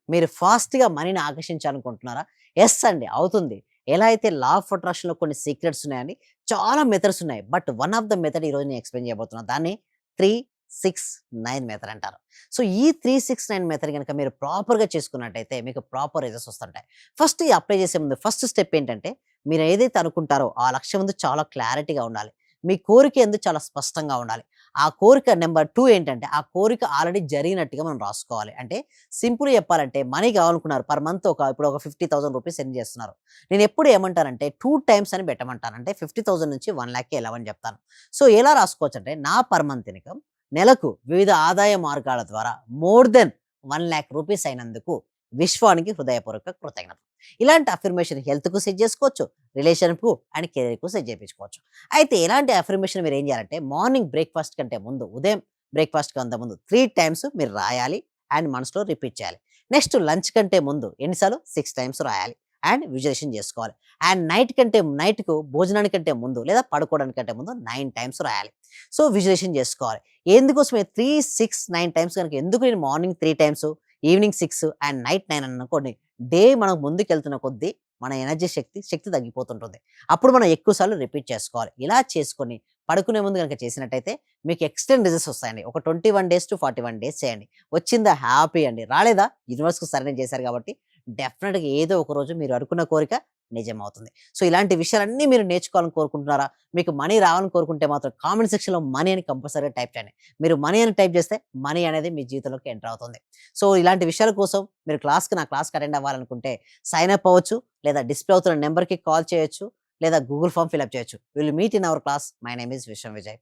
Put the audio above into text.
మీరు ఫాస్ట్‌గా మనీని ఆకర్షించాలనుకుంటున్నారా? యెస్ అండి. అవుతుంది. ఎలా అయితే లా ఆఫ్ అట్రాక్షన్‌లో కొన్ని సీక్రెట్స్ ఉన్నాయండి. చాలా మెథడ్స్ ఉన్నాయి. But one of the method ఈరోజు నేను ఎక్స్‌ప్లెయిన్ చేయబోతున్నా. దాన్ని 3, 6, 9 మెథడ్ అంటారు. సో, ఈ 3, 6, 9 మెథడ్ గనుక మీరు ప్రాపర్‌గా చేసుకున్నట్టయితే మీకు ప్రాపర్ రిజల్ట్స్ వస్తుంటాయి. ఫస్ట్ ఈ అప్లై చేసే ముందు ఫస్ట్ స్టెప్ ఏంటంటే, మీరు ఏదైతే అనుకుంటారో ఆ లక్ష్యం ముందు చాలా క్లారిటీగా ఉండాలి. మీ కోరిక ఏందో చాలా స్పష్టంగా ఉండాలి. ఆ కోరిక నంబర్ 2 ఏంటంటే, ఆ కోరిక ఆల్రెడీ జరిగినట్టుగా మనం రాసుకోవాలి. అంటే సింపుల్‌గా చెప్పాలంటే మనీ కావాలనుకున్నారు. పర్ మంత్ ఇప్పుడు ఒక 50,000 రూపీస్ ఎర్న్ చేస్తున్నారు. నేనెప్పుడు ఏమంటానంటే 2 టైమ్స్ అని పెట్టమంటాను. అంటే 50,000 నుంచి 1,00,000కి ఎళ్ళమని చెప్తాను. సో, ఎలా రాసుకోవచ్చంటే నా పర్ మంత్ ఇన్‌కమ్ నెలకు వివిధ ఆదాయ మార్గాల ద్వారా మోర్ దెన్ 1,00,000 రూపీస్ అయినందుకు విశ్వానికి హృదయపూర్వక కృతజ్ఞతలు. ఇలాంటి అఫర్మేషన్ హెల్త్‌కు సెట్ చేసుకోవచ్చు. రిలేషన్‌కు అండ్ కెరియర్‌కు సెట్ చేపించుకోవచ్చు. అయితే ఇలాంటి అఫర్మేషన్ మీరేం చేయాలంటే మార్నింగ్ బ్రేక్‌ఫాస్ట్ కంటే ముందు ఉదయం బ్రేక్‌ఫాస్ట్ కంటే ముందు 3 టైమ్స్ మీరు రాయాలి అండ్ మనసులో రిపీట్ చేయాలి. నెక్స్ట్ లంచ్ కంటే ముందు ఎన్ని సార్లు 6 టైమ్స్ రాయాలి అండ్ విజువలైజేషన్ చేసుకోవాలి. అండ్ నైట్‌కు భోజనానికంటే ముందు లేదా పడుకోవడానికంటే ముందు 9 టైమ్స్ రాయాలి. సో, విజువలైజేషన్ చేసుకోవాలి. ఎందుకోసమే 3, 6, 9 టైమ్స్ గనుక ఎందుకు నేను morning 3 times, evening 6 and night 9 అనుకోండి. డే మనం ముందుకెళ్తున్న కొద్దీ మన ఎనర్జీ శక్తి తగ్గిపోతుంటుంది. అప్పుడు మనం ఎక్కువ సార్లు రిపీట్ చేసుకోవాలి. ఇలా చేసుకొని పడుకునే ముందు గనుక చేసినట్టయితే మీకు ఎక్స్‌టెండ్ రిజల్ట్స్ వస్తాయండి. ఒక 21 డేస్ టు 41 డేస్ చేయండి. వచ్చిందా హ్యాపీ అండి. రాలేదా యూనివర్స్‌కి సరెండర్ చేశారు కాబట్టి డెఫినిట్‌గా ఏదో ఒక రోజు మీరు అనుకున్న కోరిక నిజమవుతుంది. సో, ఇలాంటి విషయాలన్నీ మీరు నేర్చుకోవాలని కోరుకుంటున్నారా? మీకు మనీ రావాలని కోరుకుంటే మాత్రం కామెంట్ సెక్షన్‌లో మనీ అని కంపల్సరీగా టైప్ చేయండి. మీరు మనీ అని టైప్ చేస్తే మనీ అనేది మీ జీవితంలోకి ఎంటర్ అవుతుంది. సో, ఇలాంటి విషయాల కోసం మీరు నా క్లాస్‌కి అటెండ్ అవ్వాలనుకుంటే సైన్ అప్ అవ్వచ్చు. లేదా డిస్‌ప్లే అవుతున్న నంబర్‌కి కాల్ చేయొచ్చు. లేదా గూగుల్ ఫార్మ్ ఫిల్ అప్ చేయొచ్చు. Will meet in our class. My name is Vishwam Vijay.